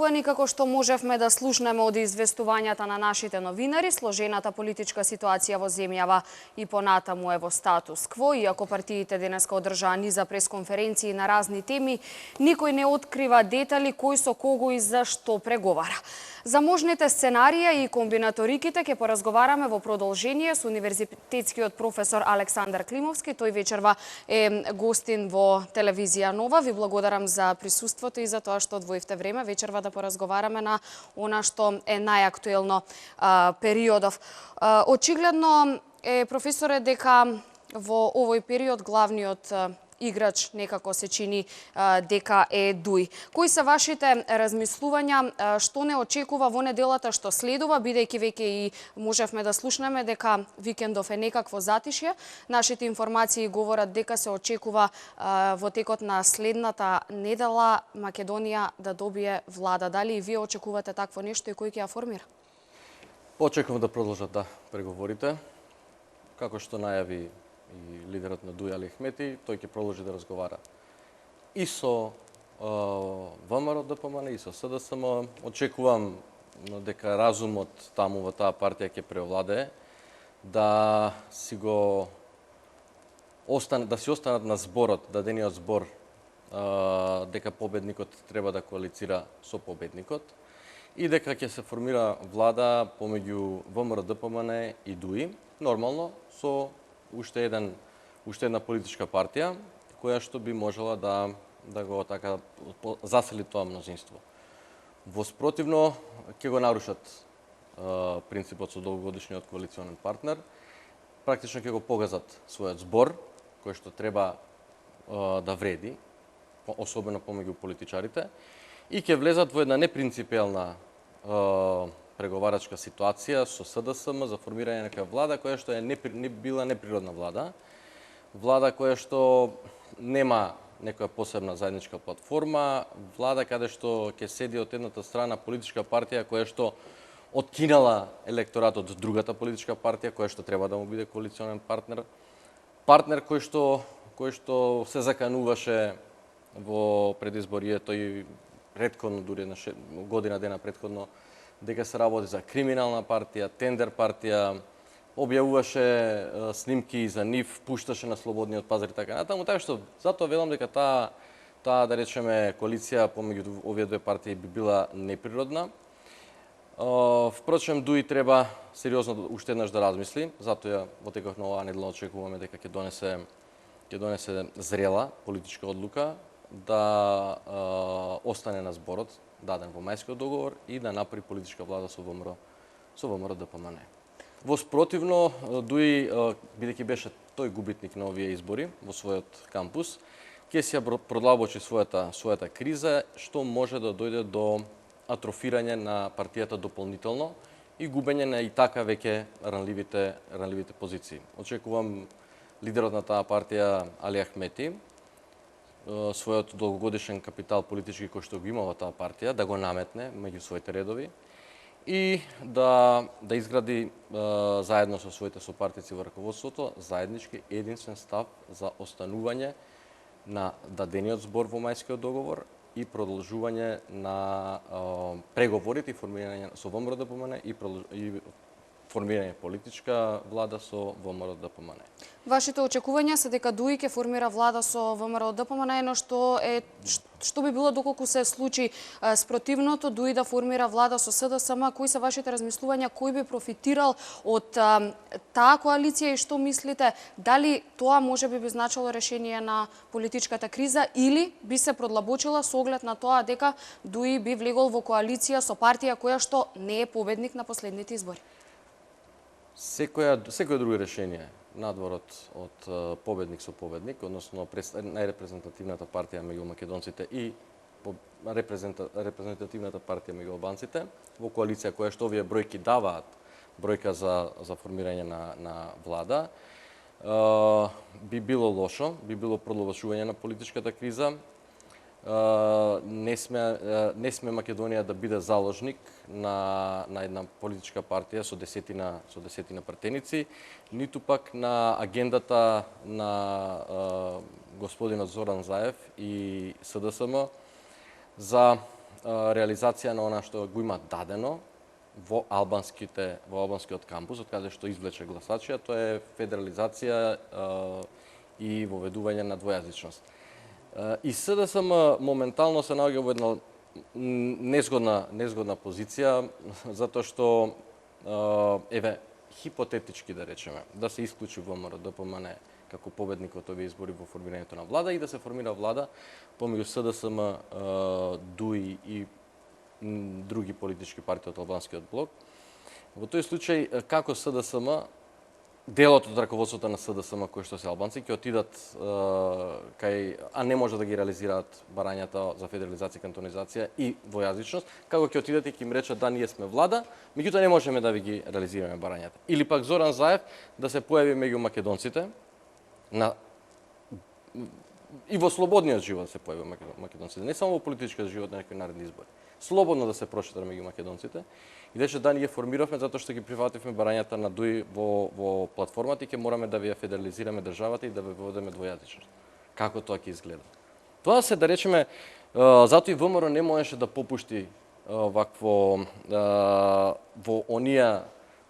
очекувани, како што можевме да слушнеме од известувањата на нашите новинари, сложената политичка ситуација во земјава и понатаму е во статус кво, иако партиите денеска одржаа низа пресконференции на разни теми, никој не открива детали кој со кого и за што преговара. За можните сценарија и комбинаториките ќе поразговараме во продолжение со универзитетскиот професор Александар Климовски. Тој вечерва е гостин во телевизија Нова. Ви благодарам за присуството и за тоа што одвоивте време вечерва да поразговараме на она што е најактуелно периодов. Очигледно е, професоре, дека во овој период главниот играч некако се чини дека е ДУИ. Кои се вашите размислувања, што не очекува во неделата што следува, бидејќи веќе и можевме да слушнеме дека викендов е некакво затишје. Нашите информации говорат дека се очекува во текот на следната недела Македонија да добие влада. Дали и вие очекувате такво нешто и кој ќе ја формира? Очекувам да продолжат преговорите. Како што најави и лидерот на ДУИ Али Ахмети, тој ќе продолжи да разговара и со ВМРО ДПМН и со СДСМ. Очекувам дека разумот таму во таа партија ќе преовладее, да си останат на зборот, дадениот збор дека победникот треба да коалицира со победникот и дека ќе се формира влада помеѓу ВМРО ДПМН и ДУИ, нормално со уште една политичка партија која што би можела да го така засели тоа мнозинство. Во спротивно ќе го нарушат принципот со долгогодишниот коалиционен партнер. Практично ќе го погазат својот збор кој што треба да вреди, особено помеѓу политичарите, и ќе влезат во една непринципиелна преговарачка ситуација со СДСМ за формирање на некоја влада која што не била неприродна влада, влада која што нема некоја посебна заедничка платформа, влада каде што ќе седи од едната страна политичка партија која што откинала електоратот од другата политичка партија која што треба да му биде коалиционен партнер, кој што се закануваше во предизборието и претходно, дури година дена претходно, дека се работи за криминална партија, тендер партија, објавуваше снимки за нив, пушташе на слободниот пазар и така натаму. Така што затоа велам дека таа да речеме коалиција помеѓу овие две партии би била неприродна. Впрочем, ДУИ треба сериозно уште еднаш да размисли, затоа во текот на оваа недела очекуваме дека ќе донесе зрела политичка одлука да остане на зборот даден во мајскиот договор и да направи политичка влада со ВМРО ДПМН. Во спротивно, ДУИ, бидејќи беше тој губитник на овие избори во својот кампус, ќе се продлабочи својата криза, што може да дојде до атрофирање на партијата дополнително и губење на и така веќе ранливите позиции. Очекувам лидерот на таа партија Али Ахмети својот долгогодишен капитал политички кој што го има во таа партија да го наметне меѓу своите редови и да изгради заедно со своите сопартици во раководството заеднички единствен став за останување на дадениот збор во мајскиот договор и продолжување на преговорите и формирање со ВМРО ДПМН и формирање политичка влада со ВМРО ДПМН. Вашите очекувања се дека ДУИ ќе формира влада со ВМРО ДПМН, но што би било доколку се случи спротивното, ДУИ да формира влада со СДСМ? Кои се вашите размислувања, кој би профитирал од таа коалиција и што мислите, дали тоа може би значило решение на политичката криза или би се продлабочила со оглед на тоа дека ДУИ би влегол во коалиција со партија која што не е победник на последните избори? Секој друго решение надвор од победник со победник, односно најрепрезентативната партија меѓу македонците и репрезентативната партија меѓу албанците во коалиција која што овие бројки даваат бројка за формирање на влада, би било лошо, би било продлабочување на политичката криза. Не сме Македонија да биде заложник на една политичка партија со десетина пратеници, ниту пак на агендата на господинот Зоран Заев и СДСМ за реализација на она што го има дадено во албанскиот кампус, од каде што извлече гласачија, тоа е федерализација и воведување на двојазичност. И СДСМ моментално се наоѓа во една незгодна позиција, затоа што еве хипотетички да речеме, да се исклучи ВМРО ДПМН како победник од овие избори во формирањето на влада и да се формира влада помеѓу СДСМ, ДУИ и други политички партии од албанскиот блок. Во тој случај, како СДСМ, делот од раководството на СДСМ кои што се албанци ќе отидат а не може да ги реализираат барањата за федерализација, кантонизација и двојазичност, како ќе отидат и ќе им речат да ние сме влада, меѓутоа не можеме да ви ги реализираме барањата. Или пак Зоран Заев да се појави меѓу македонците и во слободниот живот се појави македонците, не само во политичкиот живот на некои наредни избори. Слободно да се прошетара меѓу македонците и рече да ние формиравме затоа што ги прифативме барањата на ДУИ во платформата и ќе мораме да ви ја федерализираме државата и да ве воведеме двојазичност. Како тоа ќе изгледа? Тоа се да речеме затоа и ВМРО не можеше да попушти вакво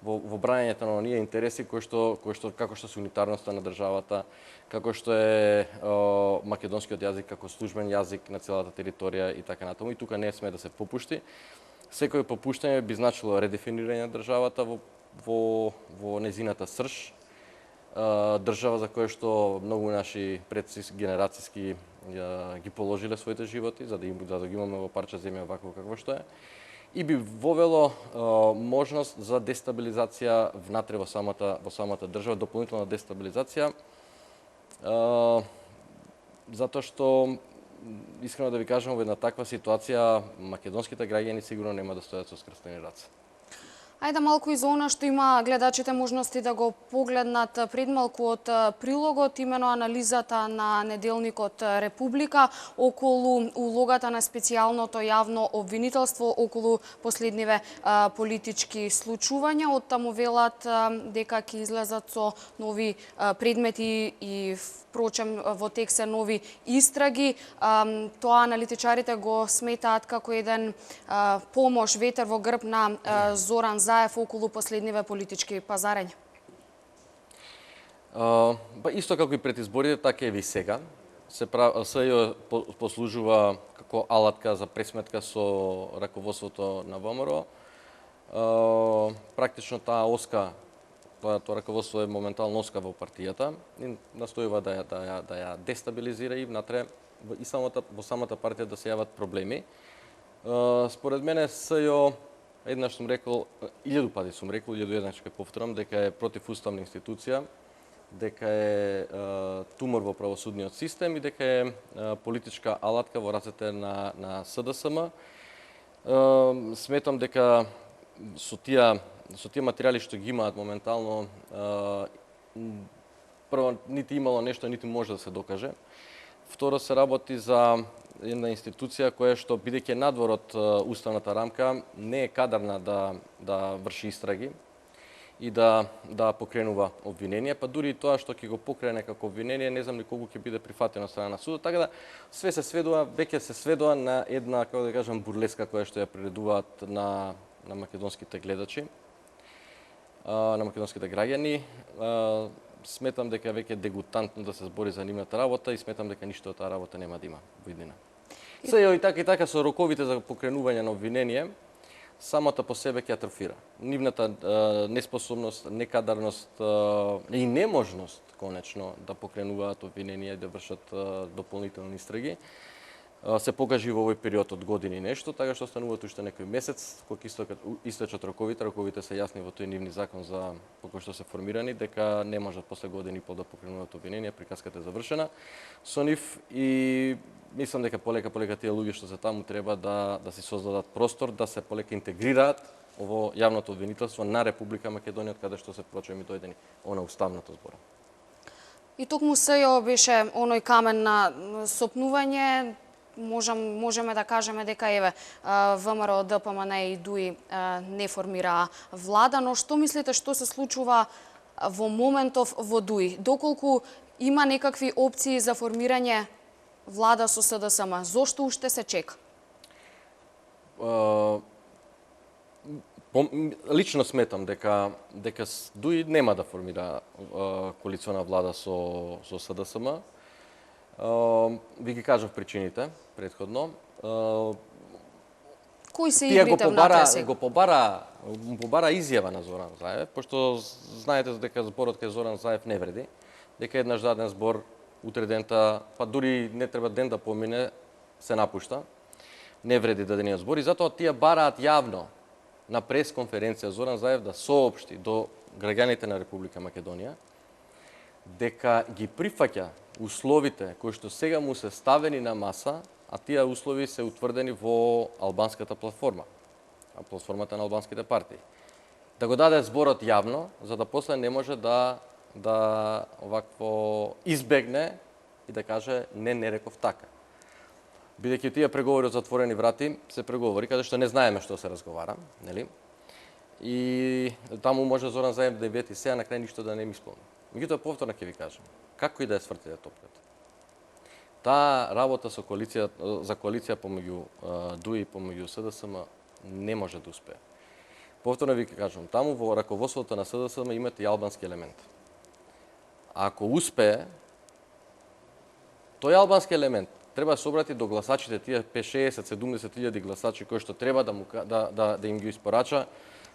во брањето на оние интереси кои што како што се унитарноста на државата, како што е македонскиот јазик како службен јазик на целата територија и така натаму. И тука не сме да се попушти. Секој попуштање би значило редефинирање на државата во незината срж, држава за која што многу наши предци генерацијски ги положиле своите животи за да ги имаме во парче земја вакво какво што е. И би вовело можност за дестабилизација внатре во самата држава, дополнителна дестабилизација, затоа што искрено да ви кажам, во една таква ситуација македонските граѓани сигурно нема да стојат со скрстени раце. Ајде малку и за она што има гледачите можности да го погледнат пред малку од прилогот, имено анализата на неделникот Република околу улогата на специјалното јавно обвинителство околу последниве политички случувања. Од таму велат дека ќе излезат со нови предмети и впрочем во тек се нови истраги. Тоа аналитичарите го сметаат како еден помош, ветер во грб на Зоран Заев околу последниве политички пазарења. Исто како и пред изборите, така и сега. СЈО послужува како алатка за пресметка со раководството на ВМРО. Практично таа оска, тоа раководство е моментално оска во партијата и настојува да ја дестабилизира и внатре во самата партија да се јават проблеми. Според мене СЈО, еднаш сум рекол, 1000 пати сум рекол, 1001 ќе повторам, дека е противуставна институција, дека е тумор во правосудниот систем и дека е политичка алатка во рацете на СДСМ. Сметам дека со тие материјали што ги имаат моментално, прво, нити имало нешто, нити може да се докаже. Второ, се работи за една институција која што, бидејќи надвор од уставната рамка, не е кадарна да врши истраги и да покренува обвинение, па дури и тоа што ќе го покрене како обвинение, не знам ли колку ќе биде прифатено од страна на судот, така да веќе се сведува на една, како да кажам, бурлеска која што ја приредуваат на македонските гледачи, на македонските граѓани. Сметам дека веќе дегутантно да се збори за нивната работа и сметам дека ништо од таа работа нема да има во иднина. СЈО и така со роковите за покренување на обвинение, самата по себе ќе атрофира. Нивната неспособност, некадарност и неможност, конечно, да покренуваат обвинение и да вршат дополнителни истраги, се покажи во овој период од години нешто, така што остануваат уште некој месец, кога истечат роковите се јасни во тој нивни закон по кој што се формирани, дека не можат после години и пол да покренуваат обвинение, приказката е завршена со нив и мислам дека полека тие луѓе што се таму треба да си создадат простор, да се полека интегрираат во јавното обвинителство на Република Македонија, од каде што се прочеми дојдени она уставната збора. И токму СЈО беше оној камен на сопнување. Можеме да кажеме дека еве ВМРО, ДПМН и ДУИ не формираа влада, но што мислите што се случува во моментов во ДУИ? Доколку има некакви опции за формирање влада со СДСМ, зошто уште се чека? лично сметам дека ДУИ нема да формира коалициона влада со СДСМ. Ви ги кажав причините претходно. Кои се Тие игрите внатре сега? го побара изјава на Зоран Заев, пошто знаете дека зборот кај Зоран Заев не вреди, дека еднаш даден збор утре дента, па дури не треба ден да помине, се напушта. Не вреди дадениот збор и затоа тие бараат јавно на пресконференција Зоран Заев да соопшти до граѓаните на Република Македонија дека ги прифаќа условите кои што сега му се ставени на маса, а тие услови се утврдени во албанската платформа, платформата на албанските партии. Да го даде зборот јавно, за да после не може да овакво избегне и да каже не реков така. Бидејќи тие преговори од затворени врати се преговори каде што не знаеме што се разговара, нели? И таму може Зоран Заев да вети сега на крај ништо да не ми исполни. Меѓутоа повторно ќе ви кажам, како и да е свртите топката. Таа работа за коалиција помеѓу ДУИ и помеѓу СДСМ не може да успее. Повторно ви кажам, таму во раководството на СДСМ имате и албански елемент. Ако успее, тој албански елемент треба да се обрати до гласачите, тие 60-70 илјади гласачи кои што треба да им ги испорача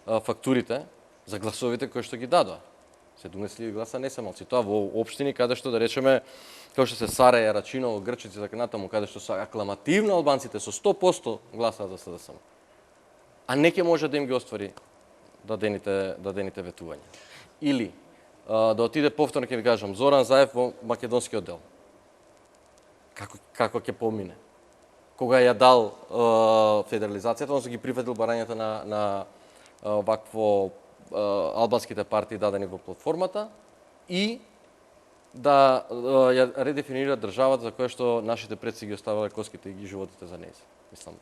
фактурите за гласовите кои што ги дадоа. 70.000 гласа не се малци. Тоа во општини каде што да речеме, како што се Сараја, Рачиново, Грчици, така натаму, каде што се акламативно албанците со 100% гласа за СДСМ. А не ќе може да им ги оствари дадените ветувања. Или да отиде повторно, ќе ви кажам, Зоран Заев во македонскиот дел. Како ќе помине? Кога ја дал федерализацијата, он се ги прифатил барањата на вакво албанските партии дадени во платформата и да ја редефинира државата за која што нашите предци ги оставале коските и ги животите за нејзи. Мислам.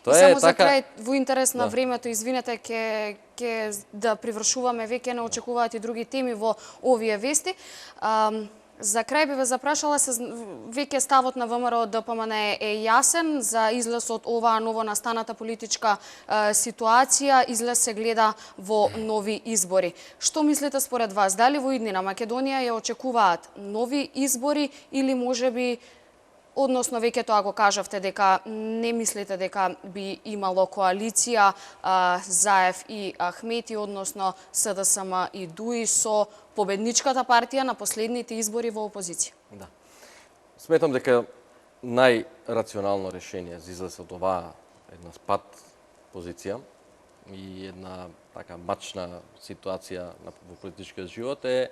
Тоа е само за крај, во интерес на времето, извинете, ќе да привршуваме, веќе не очекуваат и други теми во овие вести. За крај би ве запрашала, веќе ставот на ВМРО ДПМН е јасен за излез од оваа ново настаната политичка ситуација, излез се гледа во нови избори. Што мислите според вас? Дали во иднина Македонија ја очекуваат нови избори или можеби, односно веќе тоа го кажавте дека не мислите дека би имало коалиција Заев и Ахмети, односно СДСМ и ДУИ со победничката партија на последните избори во опозиција? Да. Сметам дека најрационално решение за излез од оваа една спад позиција и една така мачна ситуација во политичкиот живот е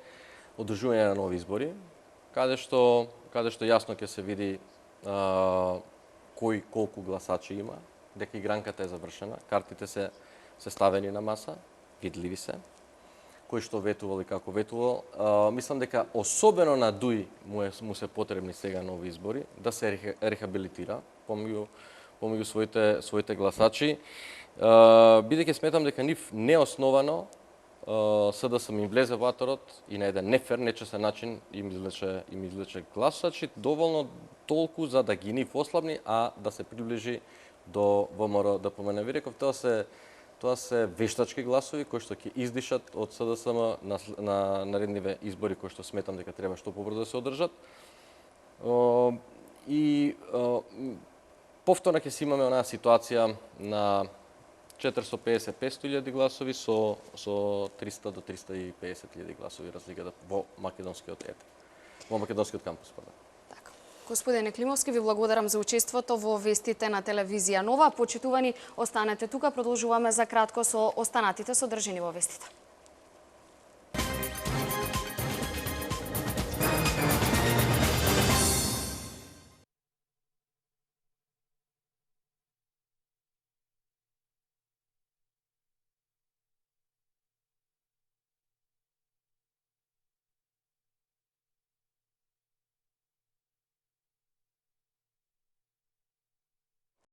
одржување на нови избори, каде што јасно ќе се види кој колку гласачи има, дека игранката е завршена, картите се ставени на маса, видливи се, кој што ветувал и како ветувал. Мислам дека особено на ДУИ му се потребни сега нови избори, да се рехабилитира помеѓу своите гласачи, бидејќи сметам дека нив неосновано СДСМ им влезе ваторот и на еден нефер, нечесен начин им извлече гласачи доволно толку за да ги нив ослабни, а да се приближи до ВМРО ДПМН. Ви реков, тоа се вештачки гласови кои што ќе издишат од СДСМ на наредниве избори кои што сметам дека треба што побрзо да се одржат. И повторно ќе си имаме онаа ситуација на 450-500 илјади гласови со 300 до 350 илјади гласови разликата во македонскиот кампус. Така. Господине Климовски, ви благодарам за учеството во вестите на телевизија Нова. Почитувани, останете тука, продолжуваме за кратко со останатите содржини во вестите.